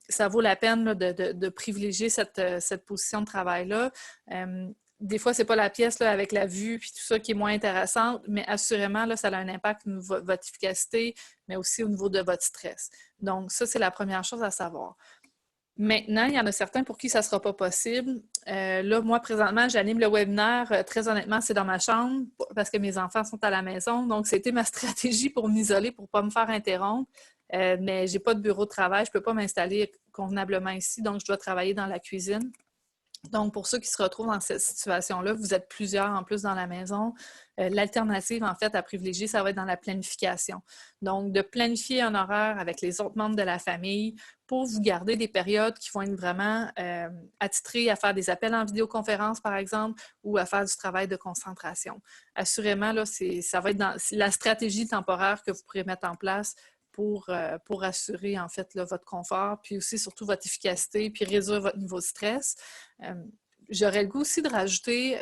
ça vaut la peine là, de privilégier cette position de travail-là. Des fois, ce n'est pas la pièce là, avec la vue et tout ça qui est moins intéressante, mais assurément, là, ça a un impact sur votre efficacité, mais aussi au niveau de votre stress. Donc, ça, c'est la première chose à savoir. Maintenant, il y en a certains pour qui ça ne sera pas possible. Là, moi, présentement, j'anime le webinaire. Très honnêtement, c'est dans ma chambre parce que mes enfants sont à la maison. Donc, c'était ma stratégie pour m'isoler, pour ne pas me faire interrompre. Mais je n'ai pas de bureau de travail. Je ne peux pas m'installer convenablement ici. Donc, je dois travailler dans la cuisine. Donc, pour ceux qui se retrouvent dans cette situation-là, vous êtes plusieurs en plus dans la maison. L'alternative, en fait, à privilégier, ça va être dans la planification. Donc, de planifier un horaire avec les autres membres de la famille pour vous garder des périodes qui vont être vraiment attitrées à faire des appels en vidéoconférence, par exemple, ou à faire du travail de concentration. Assurément, là, ça va être dans la stratégie temporaire que vous pourrez mettre en place pour assurer en fait là, votre confort, puis aussi surtout votre efficacité, puis réduire votre niveau de stress. J'aurais le goût aussi de rajouter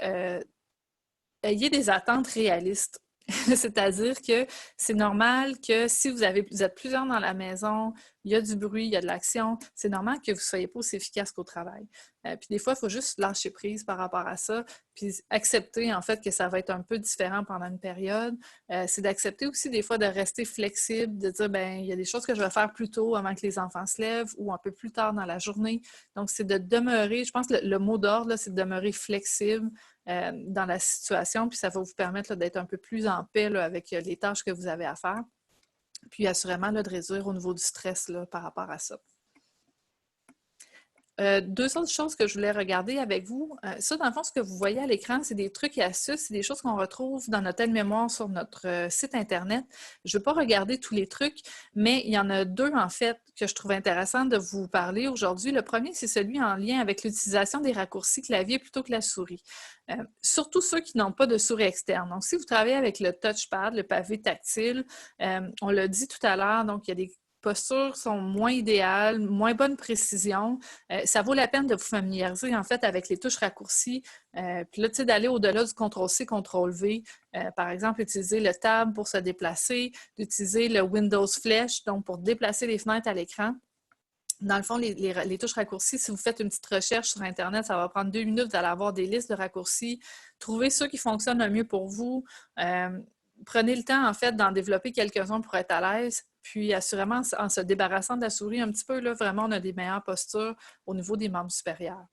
ayez des attentes réalistes. C'est-à-dire que c'est normal que si vous êtes plusieurs dans la maison, il y a du bruit, il y a de l'action, c'est normal que vous ne soyez pas aussi efficace qu'au travail. Puis des fois, il faut juste lâcher prise par rapport à ça, puis accepter en fait que ça va être un peu différent pendant une période. C'est d'accepter aussi des fois de rester flexible, de dire, ben il y a des choses que je vais faire plus tôt avant que les enfants se lèvent ou un peu plus tard dans la journée. Donc, c'est de demeurer, je pense que le mot d'ordre, c'est de demeurer flexible dans la situation, puis ça va vous permettre d'être un peu plus en paix là, avec les tâches que vous avez à faire. Puis assurément, là, de réduire au niveau du stress là, par rapport à ça. Deux autres choses que je voulais regarder avec vous. Ça, dans le fond, ce que vous voyez à l'écran, c'est des trucs et astuces, c'est des choses qu'on retrouve dans notre aide-mémoire sur notre site Internet. Je ne vais pas regarder tous les trucs, mais il y en a deux, en fait, que je trouve intéressant de vous parler aujourd'hui. Le premier, c'est celui en lien avec l'utilisation des raccourcis clavier plutôt que la souris. Surtout ceux qui n'ont pas de souris externe. Donc, si vous travaillez avec le touchpad, le pavé tactile, on l'a dit tout à l'heure, donc il y a des postures sont moins idéales, moins bonne précision. Ça vaut la peine de vous familiariser en fait avec les touches raccourcies. Puis là, tu sais, d'aller au-delà du CTRL-C, CTRL-V. Par exemple, utiliser le Tab pour se déplacer, d'utiliser le Windows Flash, donc pour déplacer les fenêtres à l'écran. Dans le fond, les touches raccourcies, si vous faites une petite recherche sur Internet, ça va prendre 2 minutes, vous allez avoir des listes de raccourcis. Trouvez ceux qui fonctionnent le mieux pour vous. Prenez le temps, en fait, d'en développer quelques-uns pour être à l'aise. Puis, assurément, en se débarrassant de la souris un petit peu, là, vraiment, on a des meilleures postures au niveau des membres supérieurs.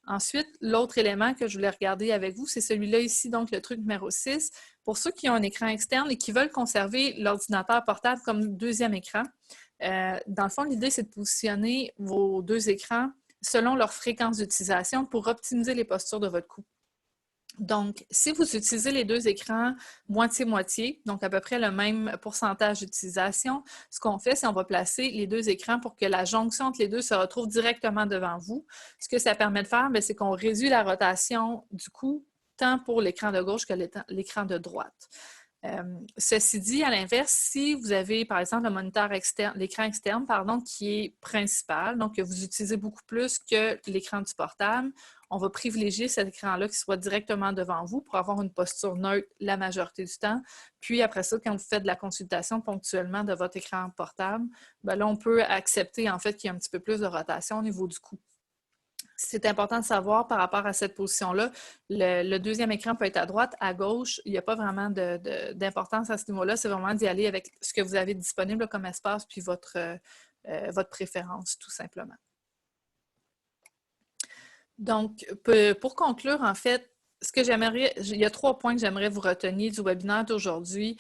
Ensuite, l'autre élément que je voulais regarder avec vous, c'est celui-là ici, donc le truc numéro 6. Pour ceux qui ont un écran externe et qui veulent conserver l'ordinateur portable comme deuxième écran, dans le fond, l'idée, c'est de positionner vos deux écrans selon leur fréquence d'utilisation pour optimiser les postures de votre cou. Donc, si vous utilisez les deux écrans moitié-moitié, donc à peu près le même pourcentage d'utilisation, ce qu'on fait, c'est qu'on va placer les deux écrans pour que la jonction entre les deux se retrouve directement devant vous. Ce que ça permet de faire, c'est qu'on réduit la rotation du cou, tant pour l'écran de gauche que l'écran de droite. Ceci dit, à l'inverse, si vous avez, par exemple, le moniteur externe, l'écran externe, qui est principal, donc que vous utilisez beaucoup plus que l'écran du portable, on va privilégier cet écran-là qui soit directement devant vous pour avoir une posture neutre la majorité du temps. Puis après ça, quand vous faites de la consultation ponctuellement de votre écran portable, là, on peut accepter en fait qu'il y ait un petit peu plus de rotation au niveau du cou. C'est important de savoir par rapport à cette position-là. Le deuxième écran peut être à droite, à gauche. Il n'y a pas vraiment d'importance à ce niveau-là. C'est vraiment d'y aller avec ce que vous avez disponible comme espace puis votre préférence, tout simplement. Donc, pour conclure, en fait, il y a 3 points que j'aimerais vous retenir du webinaire d'aujourd'hui.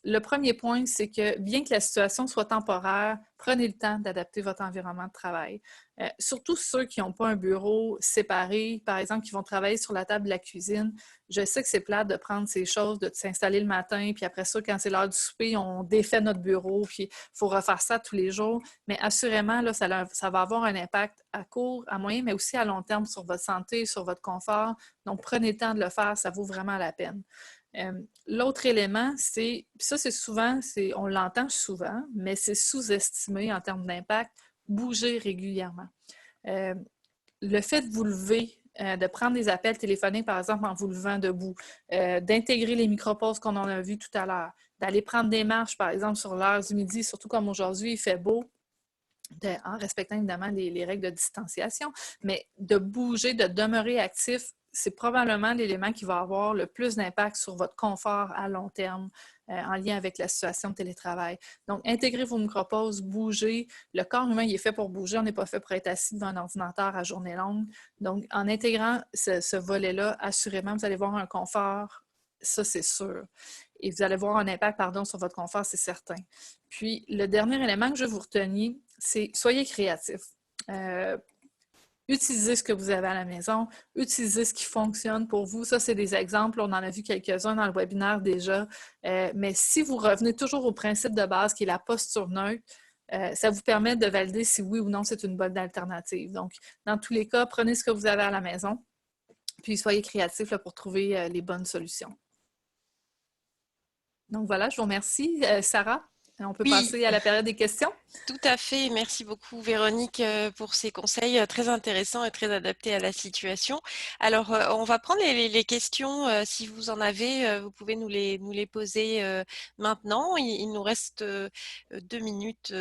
Le premier point, c'est que bien que la situation soit temporaire, prenez le temps d'adapter votre environnement de travail. Surtout ceux qui n'ont pas un bureau séparé, par exemple, qui vont travailler sur la table de la cuisine. Je sais que c'est plate de prendre ces choses, de s'installer le matin, puis après ça, quand c'est l'heure du souper, on défait notre bureau, puis il faut refaire ça tous les jours. Mais assurément, là, ça va avoir un impact à court, à moyen, mais aussi à long terme sur votre santé, sur votre confort. Donc, prenez le temps de le faire, ça vaut vraiment la peine. L'autre élément, c'est souvent, on l'entend souvent, mais c'est sous-estimé en termes d'impact, bouger régulièrement. Le fait de vous lever, de prendre des appels téléphoniques, par exemple, en vous levant debout, d'intégrer les micro-pauses qu'on en a vu tout à l'heure, d'aller prendre des marches, par exemple, sur l'heure du midi, surtout comme aujourd'hui, il fait beau, en respectant évidemment les règles de distanciation, mais de bouger, de demeurer actif, c'est probablement l'élément qui va avoir le plus d'impact sur votre confort à long terme en lien avec la situation de télétravail. Donc, intégrez vos micro-pauses, bougez. Le corps humain, il est fait pour bouger. On n'est pas fait pour être assis devant un ordinateur à journée longue. Donc, en intégrant ce volet-là, assurément, vous allez voir un confort, ça c'est sûr. Et vous allez voir un impact, sur votre confort, c'est certain. Puis, le dernier élément que je vais vous retenir, c'est soyez créatif. Utilisez ce que vous avez à la maison, utilisez ce qui fonctionne pour vous. Ça, c'est des exemples. On en a vu quelques-uns dans le webinaire déjà. Mais si vous revenez toujours au principe de base qui est la posture neutre, ça vous permet de valider si oui ou non c'est une bonne alternative. Donc, dans tous les cas, prenez ce que vous avez à la maison, puis soyez créatif là, pour trouver les bonnes solutions. Donc voilà, je vous remercie. Sarah, on peut passer à la période des questions? Tout à fait. Merci beaucoup, Véronique, pour ces conseils très intéressants et très adaptés à la situation. Alors, on va prendre les questions. Si vous en avez, vous pouvez nous les poser maintenant. Il nous reste 2 minutes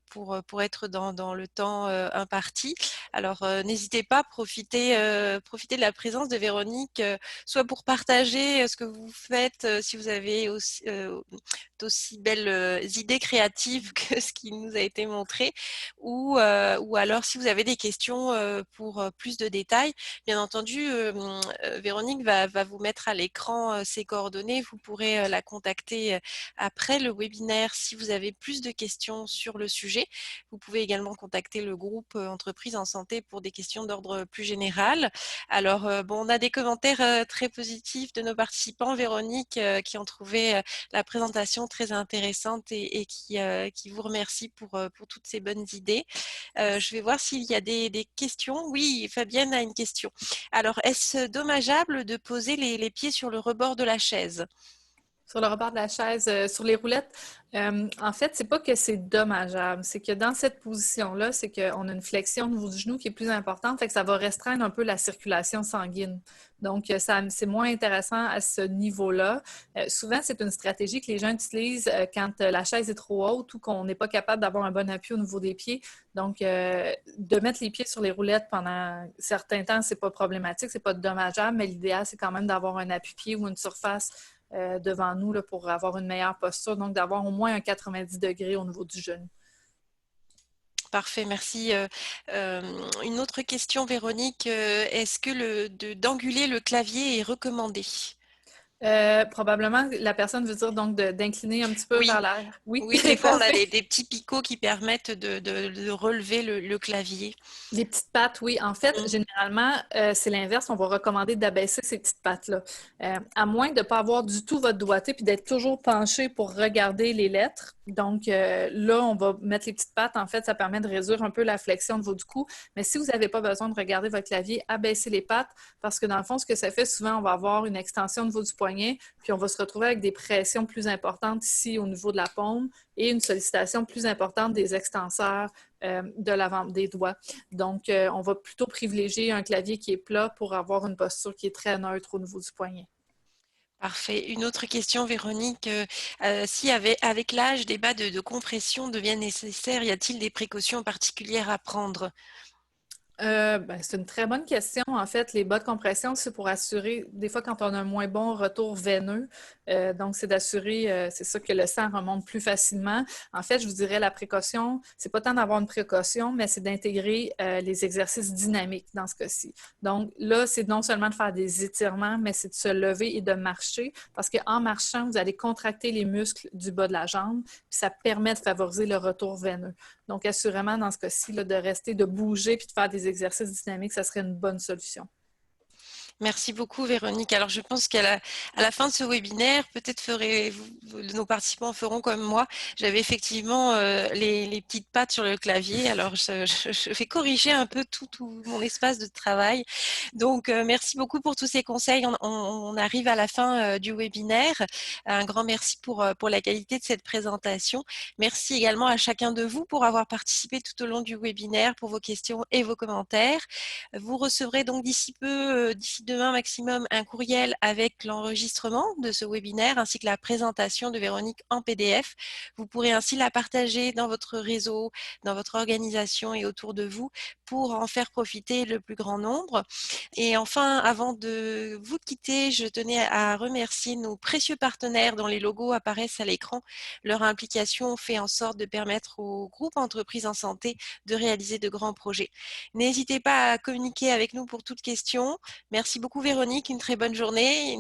pour être dans le temps imparti. Alors, n'hésitez pas à profiter de la présence de Véronique, soit pour partager ce que vous faites, si vous avez aussi, d'aussi belles idées créatives que ce qui nous a été montré, ou alors si vous avez des questions pour plus de détails, bien entendu, Véronique va vous mettre à l'écran ses coordonnées. Vous pourrez la contacter après le webinaire si vous avez plus de questions sur le sujet. Vous pouvez également contacter le groupe Entreprises en santé pour des questions d'ordre plus général. Alors, bon, on a des commentaires très positifs de nos participants, Véronique, qui ont trouvé la présentation très intéressante et qui vous remercie pour toutes ces bonnes idées. Je vais voir s'il y a des questions. Oui, Fabienne a une question. Alors, est-ce dommageable de poser les pieds sur le rebord de la chaise? Sur le rebord de la chaise, sur les roulettes, en fait, c'est pas que c'est dommageable, c'est que dans cette position-là, c'est qu'on a une flexion au niveau du genou qui est plus importante, fait que ça va restreindre un peu la circulation sanguine. Donc, c'est moins intéressant à ce niveau-là. Souvent, c'est une stratégie que les gens utilisent quand la chaise est trop haute ou qu'on n'est pas capable d'avoir un bon appui au niveau des pieds. Donc, de mettre les pieds sur les roulettes pendant certains temps, c'est pas problématique, c'est pas dommageable, mais l'idéal, c'est quand même d'avoir un appui-pied ou une surface devant nous là, pour avoir une meilleure posture, donc d'avoir au moins un 90 degrés au niveau du genou. Parfait, merci. Une autre question, Véronique. Est-ce que d'anguler le clavier est recommandé? Probablement, la personne veut dire donc d'incliner un petit peu vers Oui, l'arrière. Oui, oui, des fois on a parfait. des petits picots qui permettent de relever le clavier. Les petites pattes, oui. En fait, Mm. généralement, c'est l'inverse. On va recommander d'abaisser ces petites pattes-là. À moins de ne pas avoir du tout votre doigté puis d'être toujours penché pour regarder les lettres. Donc, là, on va mettre les petites pattes. En fait, ça permet de réduire un peu la flexion au niveau du cou. Mais si vous n'avez pas besoin de regarder votre clavier, abaissez les pattes parce que dans le fond, ce que ça fait souvent, on va avoir une extension au niveau du poignet puis on va se retrouver avec des pressions plus importantes ici au niveau de la paume et une sollicitation plus importante des extenseurs de l'avant des doigts. Donc, on va plutôt privilégier un clavier qui est plat pour avoir une posture qui est très neutre au niveau du poignet. Parfait. Une autre question, Véronique. Si avec l'âge, des bas de compression deviennent nécessaires, y a-t-il des précautions particulières à prendre? C'est une très bonne question. En fait, les bas de compression, c'est pour assurer, des fois, quand on a un moins bon retour veineux, donc c'est d'assurer, c'est ça, que le sang remonte plus facilement. En fait, je vous dirais la précaution, c'est pas tant d'avoir une précaution, mais c'est d'intégrer les exercices dynamiques dans ce cas-ci. Donc là, c'est non seulement de faire des étirements, mais c'est de se lever et de marcher, parce qu'en marchant, vous allez contracter les muscles du bas de la jambe, puis ça permet de favoriser le retour veineux. Donc, assurément, dans ce cas-ci, là, de rester, de bouger puis de faire des exercices dynamiques, ça serait une bonne solution. Merci beaucoup, Véronique. Alors, je pense à la fin de ce webinaire, peut-être nos participants feront comme moi. J'avais effectivement les petites pattes sur le clavier. Alors, je vais corriger un peu tout mon espace de travail. Donc, merci beaucoup pour tous ces conseils. On arrive à la fin du webinaire. Un grand merci pour la qualité de cette présentation. Merci également à chacun de vous pour avoir participé tout au long du webinaire, pour vos questions et vos commentaires. Vous recevrez donc d'ici peu, d'ici demain maximum, un courriel avec l'enregistrement de ce webinaire ainsi que la présentation de Véronique en PDF. Vous pourrez ainsi la partager dans votre réseau, dans votre organisation et autour de vous pour en faire profiter le plus grand nombre. Et enfin, avant de vous quitter, je tenais à remercier nos précieux partenaires dont les logos apparaissent à l'écran. Leur implication fait en sorte de permettre au groupe Entreprises en santé de réaliser de grands projets. N'hésitez pas à communiquer avec nous pour toute question. Merci beaucoup Véronique, une très bonne journée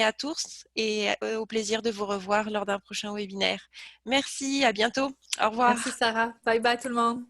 à tous et au plaisir de vous revoir lors d'un prochain webinaire. Merci, à bientôt. Au Merci, revoir. Sarah. Bye bye tout le monde.